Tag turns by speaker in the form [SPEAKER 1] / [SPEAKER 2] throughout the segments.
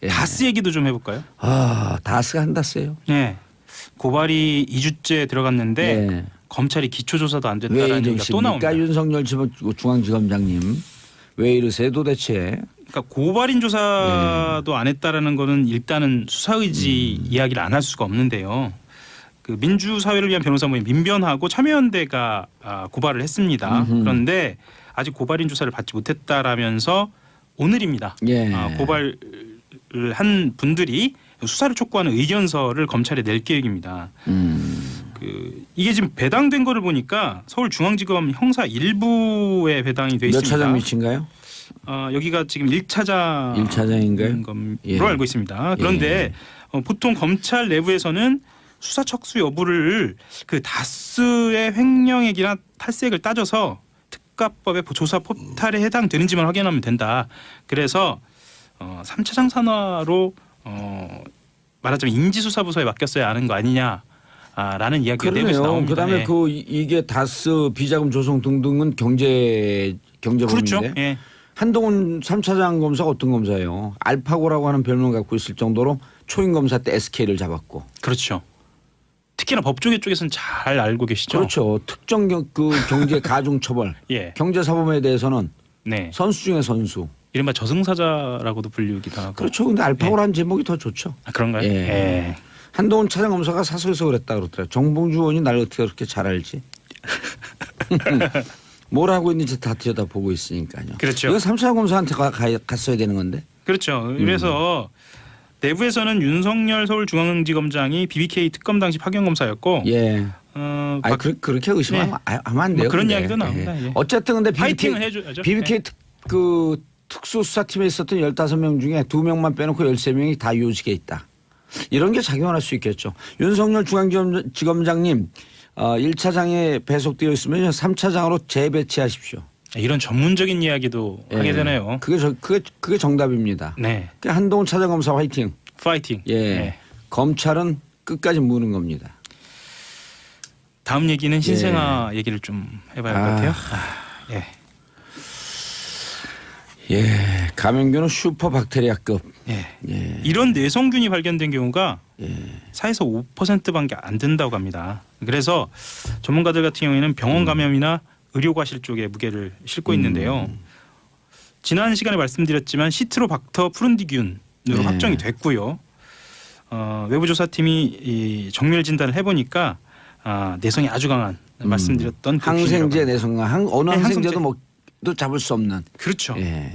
[SPEAKER 1] 예.
[SPEAKER 2] 다스 얘기도 좀 해볼까요?
[SPEAKER 1] 아, 다스가 한다스예요.
[SPEAKER 2] 네. 고발이 2주째 들어갔는데
[SPEAKER 1] 예.
[SPEAKER 2] 검찰이 기초조사도 안
[SPEAKER 1] 왜
[SPEAKER 2] 됐다라는 얘기가 또 나옵니다.
[SPEAKER 1] 이러십니까? 윤석열 중앙지검장님. 왜 이러세요 도대체?
[SPEAKER 2] 그러니까 고발인 조사도 안 했다라는 거는 일단은 수사의지 이야기를 안 할 수가 없는데요. 그 민주사회를 위한 변호사 모임 민변하고 참여연대가 고발을 했습니다. 그런데 아직 고발인 조사를 받지 못했다라면서 오늘입니다.
[SPEAKER 1] 예.
[SPEAKER 2] 고발을 한 분들이 수사를 촉구하는 의견서를 검찰에 낼 계획입니다. 이게 지금 배당된 거를 보니까 서울중앙지검 형사 1부에 배당이 돼 있습니다.
[SPEAKER 1] 몇 차장 밑인가요?
[SPEAKER 2] 여기가 지금 1차장
[SPEAKER 1] 1차장인가요?
[SPEAKER 2] 걸로
[SPEAKER 1] 예.
[SPEAKER 2] 알고 있습니다. 그런데 보통 검찰 내부에서는 수사 척수 여부를 그 다스의 횡령액이나 탈세액을 따져서 특가법의 조사 포탈에 해당되는지만 확인하면 된다. 그래서 3차장 산하로 말하자면 인지수사부서에 맡겼어야 하는 거 아니냐라는 이야기가 내부에서 나옵니다.
[SPEAKER 1] 그다음에 이게 다스 비자금 조성 등등은 경제범인데.
[SPEAKER 2] 그렇죠. 예.
[SPEAKER 1] 한동훈 3차장 검사가 어떤 검사예요? 알파고라고 하는 별명을 갖고 있을 정도로 초임 검사 때 SK를 잡았고.
[SPEAKER 2] 그렇죠. 특히나 법조계 쪽에서는 잘 알고 계시죠.
[SPEAKER 1] 그렇죠. 특정 경제 가중 처벌,
[SPEAKER 2] 예.
[SPEAKER 1] 경제사범에 대해서는
[SPEAKER 2] 네.
[SPEAKER 1] 선수 중에 선수.
[SPEAKER 2] 이른바 저승사자라고도 불리기도 하고.
[SPEAKER 1] 그렇죠. 근데 알파고라는 제목이 더 좋죠.
[SPEAKER 2] 그런가요?
[SPEAKER 1] 예.
[SPEAKER 2] 예.
[SPEAKER 1] 한동훈 차장 검사가 사설에서 그랬다 그러더라고요. 정봉주 의원이 날 어떻게 그렇게 잘 알지? 뭘 하고 있는지 다 들여다보고 있으니까요.
[SPEAKER 2] 그렇죠.
[SPEAKER 1] 이거 3차장 검사한테 갔어야 되는 건데.
[SPEAKER 2] 그렇죠. 그래서 내부에서는 윤석열 서울중앙지검장이 BBK 특검 당시 파견검사였고
[SPEAKER 1] 예. 그렇게 의심하면 안 돼요.
[SPEAKER 2] 그런
[SPEAKER 1] 근데.
[SPEAKER 2] 이야기도 나옵니다. 예.
[SPEAKER 1] 어쨌든 근데
[SPEAKER 2] 파이팅을 해줘야죠.
[SPEAKER 1] BBK 특수수사팀에 있었던 15명 중에 2명만 빼놓고 13명이 다 요직에 있다. 이런 게 작용할 수 있겠죠. 윤석열 중앙지검장님 1차장에 배속되어 있으면 3차장으로 재배치하십시오.
[SPEAKER 2] 이런 전문적인 이야기도 하게 되네요.
[SPEAKER 1] 그게 정답입니다.
[SPEAKER 2] 네.
[SPEAKER 1] 한동훈 차장검사 화이팅.
[SPEAKER 2] 파이팅.
[SPEAKER 1] 예.
[SPEAKER 2] 네.
[SPEAKER 1] 검찰은 끝까지 무는 겁니다.
[SPEAKER 2] 다음 얘기는 신생아 얘기를 좀 해봐야 할 것 같아요. 예.
[SPEAKER 1] 예. 감염균은 슈퍼 박테리아급.
[SPEAKER 2] 예.
[SPEAKER 1] 예.
[SPEAKER 2] 이런 내성균이 발견된 경우가
[SPEAKER 1] 예.
[SPEAKER 2] 4에서 5%밖에 안 된다고 합니다. 그래서 전문가들 같은 경우에는 병원 감염이나 의료과실 쪽에 무게를 싣고 있는데요. 지난 시간에 말씀드렸지만 시트로박터 푸른디균으로
[SPEAKER 1] 네.
[SPEAKER 2] 확정이 됐고요. 외부 조사팀이 이 정밀 진단을 해보니까 내성이 아주 강한 말씀드렸던 그
[SPEAKER 1] 항생제
[SPEAKER 2] 균이라고
[SPEAKER 1] 내성강 어느
[SPEAKER 2] 네,
[SPEAKER 1] 항생제도 또 잡을 수 없는.
[SPEAKER 2] 그렇죠.
[SPEAKER 1] 예.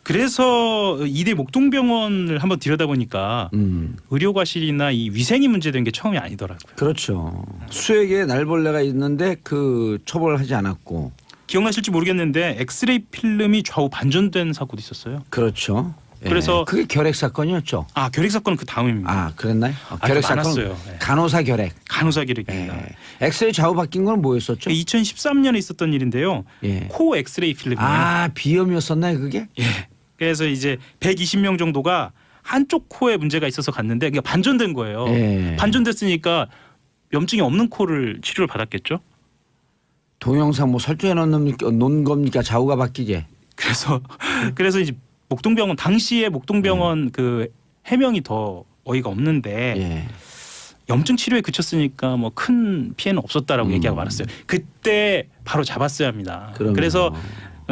[SPEAKER 2] 그래서 이대 목동병원을 한번 들여다보니까 의료과실이나 이 위생이 문제된 게 처음이 아니더라고요.
[SPEAKER 1] 그렇죠. 수액에 날벌레가 있는데 처벌하지 않았고.
[SPEAKER 2] 기억나실지 모르겠는데 엑스레이 필름이 좌우 반전된 사고도 있었어요.
[SPEAKER 1] 그렇죠. 예.
[SPEAKER 2] 그래서
[SPEAKER 1] 그게 결핵 사건이었죠.
[SPEAKER 2] 결핵 사건은 그 다음입니다.
[SPEAKER 1] 그랬나요? 결핵 사건
[SPEAKER 2] 많았어요. 예.
[SPEAKER 1] 간호사 결핵.
[SPEAKER 2] 간호사 결핵입니다.
[SPEAKER 1] 예. 엑스레이 좌우 바뀐 건 뭐였었죠?
[SPEAKER 2] 2013년에 있었던 일인데요.
[SPEAKER 1] 예.
[SPEAKER 2] 코 엑스레이 필름이에요.
[SPEAKER 1] 비염이었었나요 그게?
[SPEAKER 2] 예. 그래서 이제 120명 정도가 한쪽 코에 문제가 있어서 갔는데 그러니까 반전된 거예요.
[SPEAKER 1] 예.
[SPEAKER 2] 반전됐으니까 염증이 없는 코를 치료를 받았겠죠.
[SPEAKER 1] 동영상 설정해 놓은 겁니까? 좌우가 바뀌게.
[SPEAKER 2] 그래서 이제 당시에 목동병원 그 해명이 더 어이가 없는데
[SPEAKER 1] 예.
[SPEAKER 2] 염증 치료에 그쳤으니까 뭐 큰 피해는 없었다라고 얘기하고 말았어요. 그때 바로 잡았어야 합니다.
[SPEAKER 1] 그럼요.
[SPEAKER 2] 그래서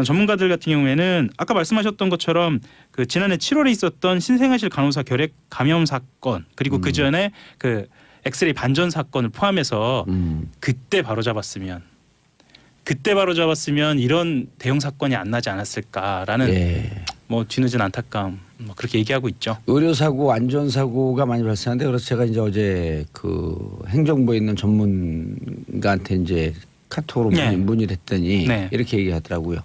[SPEAKER 2] 전문가들 같은 경우에는 아까 말씀하셨던 것처럼 그 지난해 7월에 있었던 신생아실 간호사 결핵 감염 사건 그리고 그 전에 그 엑스레이 반전 사건을 포함해서 그때 바로 잡았으면 이런 대형 사건이 안 나지 않았을까라는 뭐 뒤늦은 안타까움 그렇게 얘기하고 있죠.
[SPEAKER 1] 의료사고, 안전사고가 많이 발생하는데 그래서 제가 이제 어제 그 행정부에 있는 전문가한테 이제 카톡으로 문의를 했더니 이렇게 얘기하더라고요.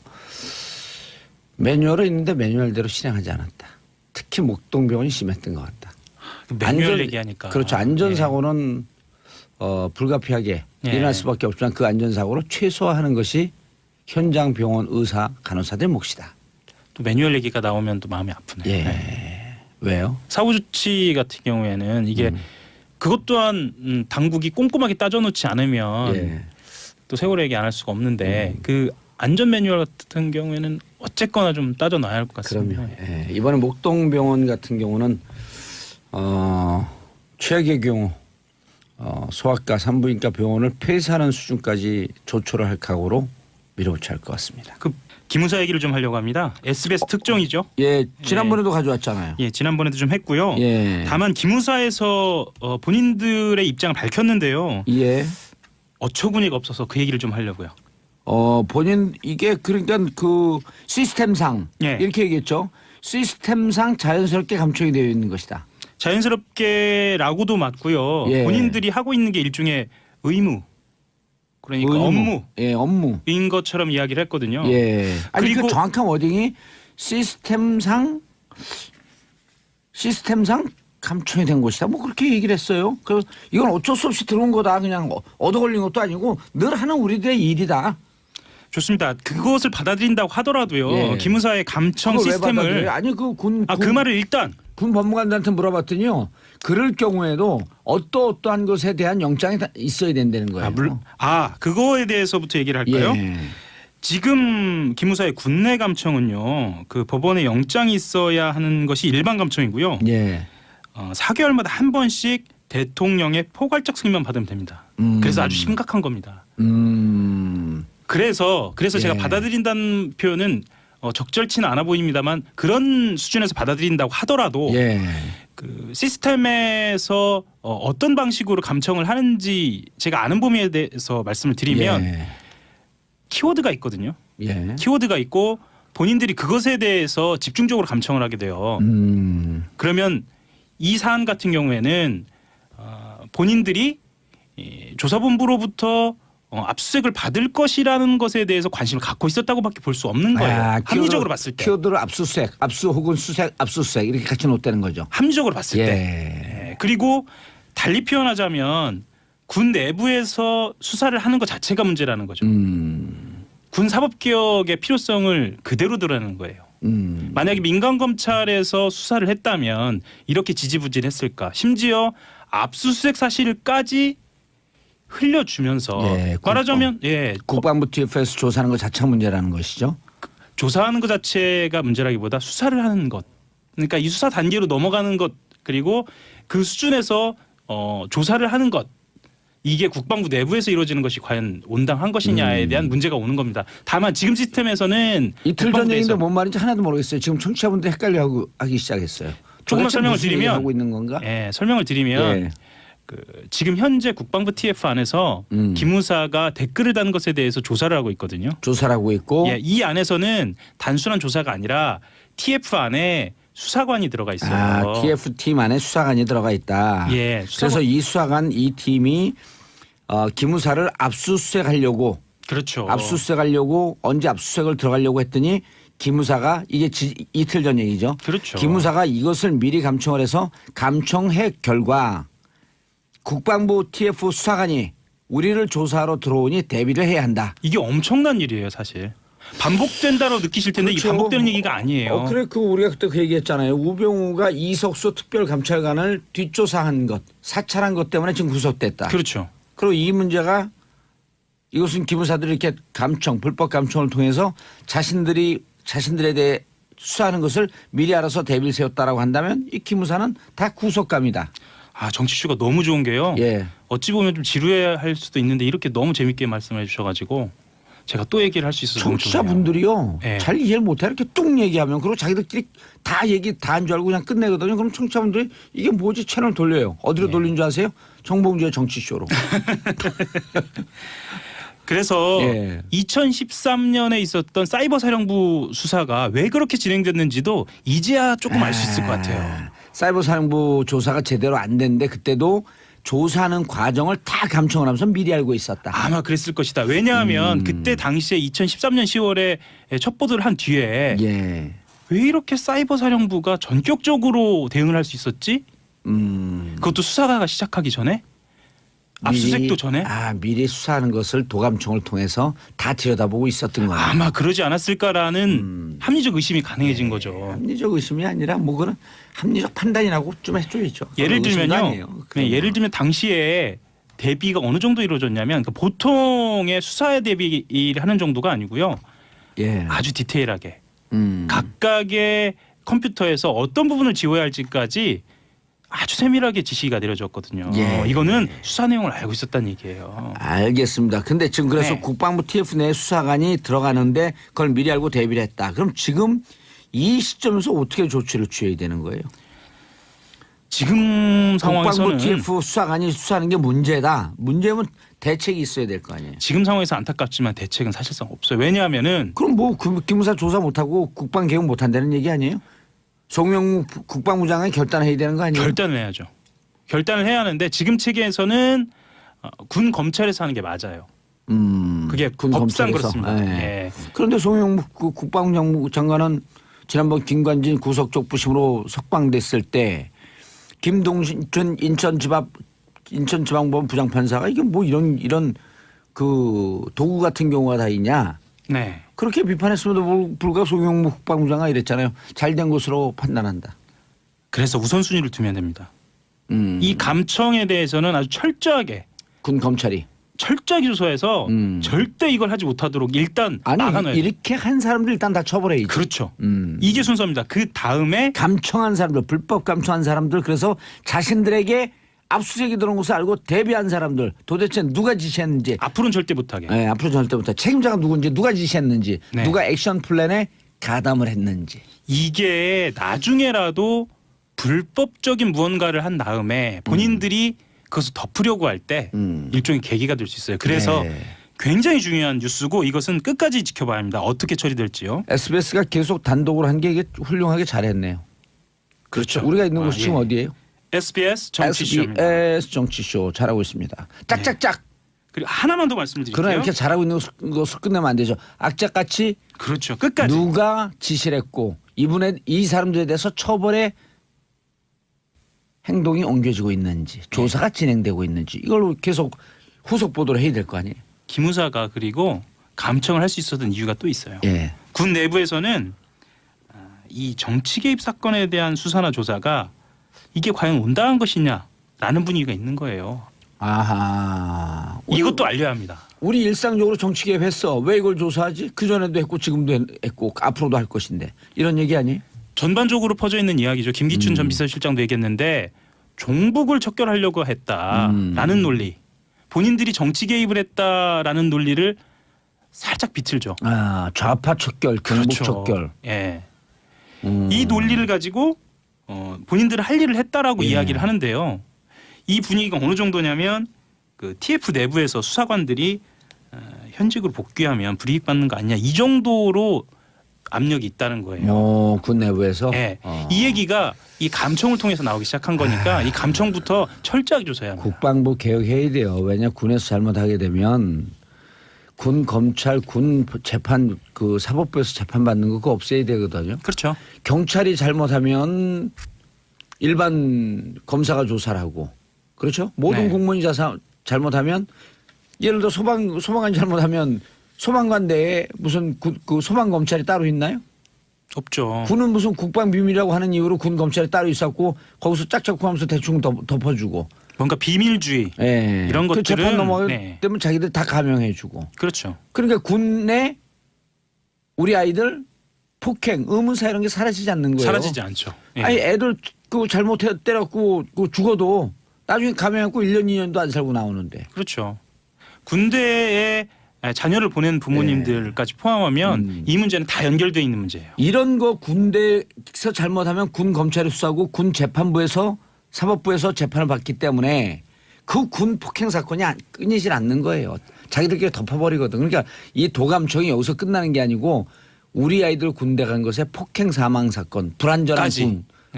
[SPEAKER 1] 매뉴얼은 있는데 매뉴얼대로 실행하지 않았다. 특히 목동병원이 심했던 것 같다.
[SPEAKER 2] 매뉴얼 얘기하니까.
[SPEAKER 1] 그렇죠. 안전사고는 불가피하게 일어날 수밖에 없지만 그 안전사고를 최소화하는 것이 현장 병원 의사 간호사들의 몫이다.
[SPEAKER 2] 또 매뉴얼 얘기가 나오면 또 마음이 아프네요.
[SPEAKER 1] 예. 왜요?
[SPEAKER 2] 사후 조치 같은 경우에는 이게 그것 또한 당국이 꼼꼼하게 따져놓지 않으면 또 세월호 얘기 안 할 수가 없는데 그 안전 매뉴얼 같은 경우에는 어쨌거나 좀 따져놔야 할 것 같습니다.
[SPEAKER 1] 그럼요. 예. 이번에 목동병원 같은 경우는 최악의 경우 소아과 산부인과 병원을 폐쇄하는 수준까지 조처를 할 각오로 밀어붙여야 할 것 같습니다.
[SPEAKER 2] 그 기무사 얘기를 좀 하려고 합니다. SBS 특종이죠.
[SPEAKER 1] 예, 지난번에도 가져왔잖아요.
[SPEAKER 2] 예, 지난번에도 좀 했고요.
[SPEAKER 1] 예.
[SPEAKER 2] 다만 기무사에서 본인들의 입장을 밝혔는데요.
[SPEAKER 1] 예.
[SPEAKER 2] 어처구니가 없어서 그 얘기를 좀 하려고요.
[SPEAKER 1] 본인 이게 그러니까 그 시스템상
[SPEAKER 2] 예.
[SPEAKER 1] 이렇게 얘기했죠. 시스템상 자연스럽게 감청이 되어 있는 것이다.
[SPEAKER 2] 자연스럽게라고도 맞고요.
[SPEAKER 1] 예.
[SPEAKER 2] 본인들이 하고 있는 게 일종의 의무, 그러니까
[SPEAKER 1] 의무.
[SPEAKER 2] 업무인
[SPEAKER 1] 예, 업무.
[SPEAKER 2] 것처럼 이야기를 했거든요.
[SPEAKER 1] 예. 아니
[SPEAKER 2] 그리고
[SPEAKER 1] 그 정확한 워딩이 시스템상 감청이 된 것이다. 뭐 그렇게 얘기를 했어요. 그 이건 어쩔 수 없이 들어온 거다. 그냥 얻어 걸린 것도 아니고 늘 하는 우리들의 일이다.
[SPEAKER 2] 좋습니다. 그것을 받아들인다고 하더라도요.
[SPEAKER 1] 예.
[SPEAKER 2] 기무사의 감청
[SPEAKER 1] 그걸 왜
[SPEAKER 2] 시스템을
[SPEAKER 1] 받아들여요? 아니
[SPEAKER 2] 그 말을 일단
[SPEAKER 1] 군 법무관들한테 물어봤더니요. 그럴 경우에도 어떠한 것에 대한 영장이 다 있어야 된다는 거예요.
[SPEAKER 2] 그거에 대해서부터 얘기를 할까요?
[SPEAKER 1] 예.
[SPEAKER 2] 지금 기무사의 군내 감청은요. 그 법원에 영장이 있어야 하는 것이 일반 감청이고요.
[SPEAKER 1] 예.
[SPEAKER 2] 4개월마다 한 번씩 대통령의 포괄적 승인만 받으면 됩니다. 그래서 아주 심각한 겁니다. 그래서 제가
[SPEAKER 1] 예.
[SPEAKER 2] 받아들인다는 표현은 적절치는 않아 보입니다만 그런 수준에서 받아들인다고 하더라도
[SPEAKER 1] 예.
[SPEAKER 2] 그 시스템에서 어떤 방식으로 감청을 하는지 제가 아는 범위에 대해서 말씀을 드리면
[SPEAKER 1] 예.
[SPEAKER 2] 키워드가 있거든요.
[SPEAKER 1] 예.
[SPEAKER 2] 키워드가 있고 본인들이 그것에 대해서 집중적으로 감청을 하게 돼요. 그러면 이 사안 같은 경우에는 본인들이 조사본부로부터 압수수색을 받을 것이라는 것에 대해서 관심을 갖고 있었다고밖에 볼 수 없는 거예요. 합리적으로 봤을 때.
[SPEAKER 1] 키워드를 압수수색, 압수 혹은 수색, 압수수색 이렇게 같이 놓다는 거죠.
[SPEAKER 2] 합리적으로 봤을
[SPEAKER 1] 예.
[SPEAKER 2] 때. 그리고 달리 표현하자면 군 내부에서 수사를 하는 것 자체가 문제라는 거죠. 군 사법개혁의 필요성을 그대로 드러내는 거예요. 만약에 민간 검찰에서 수사를 했다면 이렇게 지지부진했을까? 심지어 압수수색 사실까지 흘려주면서 말하자면
[SPEAKER 1] 국방부 TF에서 조사하는 것 자체가 문제라는 것이죠.
[SPEAKER 2] 조사하는 것 자체가 문제라기보다 수사를 하는 것, 그러니까 이 수사 단계로 넘어가는 것 그리고 그 수준에서 조사를 하는 것 이게 국방부 내부에서 이루어지는 것이 과연 온당한 것이냐에 대한 문제가 오는 겁니다. 다만 지금 시스템에서는
[SPEAKER 1] 이틀 전 얘기인데 뭔 말인지 하나도 모르겠어요. 지금 청취자분들 헷갈려 하기 시작했어요.
[SPEAKER 2] 조금만 설명을 드리면
[SPEAKER 1] 하고 있는 건가?
[SPEAKER 2] 설명을 드리면
[SPEAKER 1] 예.
[SPEAKER 2] 지금 현재 국방부 TF 안에서 기무사가 댓글을 단 것에 대해서 조사를 하고 있거든요.
[SPEAKER 1] 조사를 하고 있고
[SPEAKER 2] 이 안에서는 단순한 조사가 아니라 TF 안에 수사관이 들어가 있어요.
[SPEAKER 1] TF팀 안에 수사관이 들어가 있다. 그래서 이 수사관 이 팀이 기무사를 압수수색하려고
[SPEAKER 2] 그렇죠.
[SPEAKER 1] 압수수색하려고 언제 압수수색을 들어가려고 했더니 기무사가 이게 이틀 전 얘기죠.
[SPEAKER 2] 그렇죠.
[SPEAKER 1] 기무사가 이것을 미리 감청을 해서 감청해 결과 국방부 TF 수사관이 우리를 조사하러 들어오니 대비를 해야 한다.
[SPEAKER 2] 이게 엄청난 일이에요, 사실. 반복된다고 느끼실 텐데
[SPEAKER 1] 그렇죠.
[SPEAKER 2] 이 반복되는 얘기가 아니에요.
[SPEAKER 1] 그래 우리가 그때 그 얘기했잖아요. 우병우가 이석수 특별감찰관을 뒷조사한 것, 사찰한 것 때문에 지금 구속됐다.
[SPEAKER 2] 그렇죠.
[SPEAKER 1] 그리고 이 문제가 이것은 기무사들이 이렇게 감청, 불법 감청을 통해서 자신들에 대해 수사하는 것을 미리 알아서 대비를 세웠다라고 한다면 이 기무사는 다 구속감이다.
[SPEAKER 2] 정치 이슈가 너무 좋은 게요.
[SPEAKER 1] 예.
[SPEAKER 2] 어찌 보면 좀 지루해할 수도 있는데 이렇게 너무 재밌게 말씀해 주셔가지고 제가 또 얘기를 할 수 있어서 너무 좋네요.
[SPEAKER 1] 청취자분들이요.
[SPEAKER 2] 예.
[SPEAKER 1] 잘 이해를 못해. 이렇게 뚝 얘기하면 그리고 자기들끼리 다 얘기 다 한 줄 알고 그냥 끝내거든요. 그럼 청취자분들이 이게 뭐지 채널 돌려요. 어디로 돌린 줄 아세요? 정봉주의 정치쇼로.
[SPEAKER 2] 그래서 2013년에 있었던 사이버 사령부 수사가 왜 그렇게 진행됐는지도 이제야 조금 알 수 있을 것 같아요.
[SPEAKER 1] 사이버 사령부 조사가 제대로 안 됐는데 그때도 조사하는 과정을 다 감청을 하면서 미리 알고 있었다.
[SPEAKER 2] 아마 그랬을 것이다. 왜냐하면 그때 당시에 2013년 10월에 첩보를 한 뒤에 왜 이렇게 사이버 사령부가 전격적으로 대응을 할 수 있었지? 그것도 수사가 시작하기 전에? 압수수색도 전에?
[SPEAKER 1] 미리 수사하는 것을 도감청을 통해서 다 들여다보고 있었던 거예요.
[SPEAKER 2] 아마 그러지 않았을까라는 합리적 의심이 가능해진 거죠.
[SPEAKER 1] 합리적 의심이 아니라 뭐 그런 합리적 판단이라고 좀 해줘야죠.
[SPEAKER 2] 예를 들면요. 예를 들면 당시에 대비가 어느 정도 이루어졌냐면 그 보통의 수사에 대비하는 정도가 아니고요.
[SPEAKER 1] 예.
[SPEAKER 2] 아주 디테일하게 각각의 컴퓨터에서 어떤 부분을 지워야 할지까지 아주 세밀하게 지시가 내려졌거든요.
[SPEAKER 1] 예.
[SPEAKER 2] 이거는 수사 내용을 알고 있었다는 얘기예요.
[SPEAKER 1] 알겠습니다. 근데 지금 그래서
[SPEAKER 2] 네.
[SPEAKER 1] 국방부 TF 내 수사관이 들어가는데 그걸 미리 알고 대비를 했다. 그럼 지금 이 시점에서 어떻게 조치를 취해야 되는 거예요?
[SPEAKER 2] 지금 상황에서는
[SPEAKER 1] 국방부 TF 수사관이 수사하는 게 문제다. 문제면 대책이 있어야 될 거 아니에요.
[SPEAKER 2] 지금 상황에서 안타깝지만 대책은 사실상 없어요. 왜냐하면은
[SPEAKER 1] 그럼 뭐 기무사 조사 못하고 국방개혁 못한다는 얘기 아니에요? 송영무 국방부 장관이 결단해야 되는 거 아니에요?
[SPEAKER 2] 결단을 해야죠. 결단을 해야 하는데 지금 체계에서는 군 검찰에서 하는 게 맞아요. 그게
[SPEAKER 1] 군
[SPEAKER 2] 법상
[SPEAKER 1] 검찰에서.
[SPEAKER 2] 그렇습니다.
[SPEAKER 1] 예.
[SPEAKER 2] 예.
[SPEAKER 1] 그런데 송영무 국방부 장관은 지난번 김관진 구속적 부심으로 석방됐을 때 김동준 인천지방법원 부장판사가 이게 뭐 이런 그 도구 같은 경우가 다 있냐?
[SPEAKER 2] 네.
[SPEAKER 1] 그렇게 비판했음에도 불구하고 송영무 국방부 장관 이랬잖아요. 잘된 것으로 판단한다.
[SPEAKER 2] 그래서 우선순위를 두면 됩니다.
[SPEAKER 1] 음.
[SPEAKER 2] 이 감청에 대해서는 아주 철저하게 조사해서 절대 이걸 하지 못하도록 일단 막아놔야 돼요.
[SPEAKER 1] 이렇게 한 사람들 일단 다 처벌해야지.
[SPEAKER 2] 그렇죠. 이게 순서입니다. 그 다음에
[SPEAKER 1] 감청한 사람들, 불법 감청한 사람들, 그래서 자신들에게 압수수색이 들어온 것을 알고 대비한 사람들, 도대체 누가 지시했는지,
[SPEAKER 2] 앞으로는 절대 못하게.
[SPEAKER 1] 네, 앞으로 절대부터 책임자가 누군지, 누가 지시했는지,
[SPEAKER 2] 네.
[SPEAKER 1] 누가 액션 플랜에 가담을 했는지.
[SPEAKER 2] 이게 나중에라도 불법적인 무언가를 한 다음에 본인들이 그것을 덮으려고 할 때 일종의 계기가 될 수 있어요. 그래서
[SPEAKER 1] 네.
[SPEAKER 2] 굉장히 중요한 뉴스고 이것은 끝까지 지켜봐야 합니다. 어떻게 처리될지요.
[SPEAKER 1] SBS가 계속 단독으로 한 게 이게 훌륭하게 잘했네요.
[SPEAKER 2] 그렇죠.
[SPEAKER 1] 우리가 있는 곳이
[SPEAKER 2] 예.
[SPEAKER 1] 지금 어디예요?
[SPEAKER 2] SBS 정치쇼입니다.
[SPEAKER 1] SBS 정치쇼 잘하고 있습니다. 짝짝짝.
[SPEAKER 2] 그리고 하나만 더 말씀드릴게요.
[SPEAKER 1] 그러나 이렇게 잘하고 있는 것을 끝내면 안 되죠. 악착같이
[SPEAKER 2] 그렇죠. 끝까지.
[SPEAKER 1] 누가 지시를 했고 이 사람들에 대해서 처벌의 행동이 옮겨지고 있는지 조사가 진행되고 있는지 이걸 계속 후속 보도를 해야 될 거 아니에요.
[SPEAKER 2] 기무사가 그리고 감청을 할 수 있었던 이유가 또 있어요.
[SPEAKER 1] 예.
[SPEAKER 2] 군 내부에서는 이 정치 개입 사건에 대한 수사나 조사가 이게 과연 온당한 것이냐라는 분위기가 있는 거예요.
[SPEAKER 1] 아하.
[SPEAKER 2] 이것도 알려야 합니다.
[SPEAKER 1] 우리 일상적으로 정치 개입했어. 왜 이걸 조사하지? 그전에도 했고 지금도 했고 앞으로도 할 것인데. 이런 얘기 아니에요?
[SPEAKER 2] 전반적으로 퍼져 있는 이야기죠. 김기춘 전 비서실장도 얘기했는데 종북을 척결하려고 했다라는 논리. 본인들이 정치 개입을 했다라는 논리를 살짝 비틀죠.
[SPEAKER 1] 아, 좌파 척결, 경북
[SPEAKER 2] 그렇죠.
[SPEAKER 1] 척결.
[SPEAKER 2] 예. 이 논리를 가지고 본인들은 할 일을 했다라고
[SPEAKER 1] 예.
[SPEAKER 2] 이야기를 하는데요. 이 분위기가 어느 정도냐면 그 TF 내부에서 수사관들이 현직으로 복귀하면 불이익 받는 거 아니냐 이 정도로 압력이 있다는 거예요.
[SPEAKER 1] 군 내부에서.
[SPEAKER 2] 예. 이 얘기가 이 감청을 통해서 나오기 시작한 거니까 이 감청부터 철저하게 조사해야 합니다.
[SPEAKER 1] 국방부 개혁해야 돼요. 왜냐 군에서 잘못하게 되면 군 검찰 군 재판 그 사법부에서 재판 받는 거 그거 없애야 되거든요.
[SPEAKER 2] 그렇죠.
[SPEAKER 1] 경찰이 잘못하면 일반 검사가 조사를 하고 그렇죠. 모든
[SPEAKER 2] 네.
[SPEAKER 1] 공무원이 잘못하면 예를 들어 소방관이 잘못하면 소방관 내에 무슨 그 소방 검찰이 따로 있나요?
[SPEAKER 2] 없죠.
[SPEAKER 1] 군은 무슨 국방 비밀이라고 하는 이유로 군 검찰이 따로 있었고 거기서 짝짝꿍 하면서 대충 덮어주고.
[SPEAKER 2] 뭔가 비밀주의
[SPEAKER 1] 예.
[SPEAKER 2] 이런
[SPEAKER 1] 그 재판
[SPEAKER 2] 것들은
[SPEAKER 1] 넘어가게
[SPEAKER 2] 네.
[SPEAKER 1] 되면 자기들 다 감형해주고.
[SPEAKER 2] 그렇죠.
[SPEAKER 1] 그러니까 군내 우리 아이들 폭행, 의문사 이런 게 사라지지 않는 거예요.
[SPEAKER 2] 사라지지 않죠. 예.
[SPEAKER 1] 아니 애들 그 잘못해 때렸고 그 죽어도 나중에 감형했고 1년 2년도 안 살고 나오는데.
[SPEAKER 2] 그렇죠. 군대에 자녀를 보낸 부모님들까지 포함하면 이 문제는 다 연결되어 있는 문제예요.
[SPEAKER 1] 이런 거 군대에서 잘못하면 군 검찰이 수사하고 군 재판부에서 사법부에서 재판을 받기 때문에 그 군 폭행 사건이 끊이질 않는 거예요. 자기들끼리 덮어버리거든. 그러니까 이 도감청이 여기서 끝나는 게 아니고 우리 아이들 군대 간 것에 폭행 사망 사건, 불안전한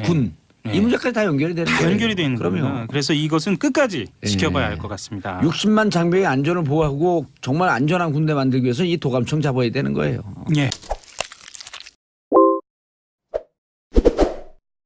[SPEAKER 1] 군.
[SPEAKER 2] 네.
[SPEAKER 1] 이 문제까지 다 연결이 되는
[SPEAKER 2] 다
[SPEAKER 1] 거예요.
[SPEAKER 2] 연결이 되어 있는
[SPEAKER 1] 그럼요.
[SPEAKER 2] 거예요. 그래서 이것은 끝까지 지켜봐야 할 것 같습니다.
[SPEAKER 1] 60만 장병의 안전을 보호하고 정말 안전한 군대 만들기 위해서 이 도감청 잡아야 되는 거예요.
[SPEAKER 2] 예.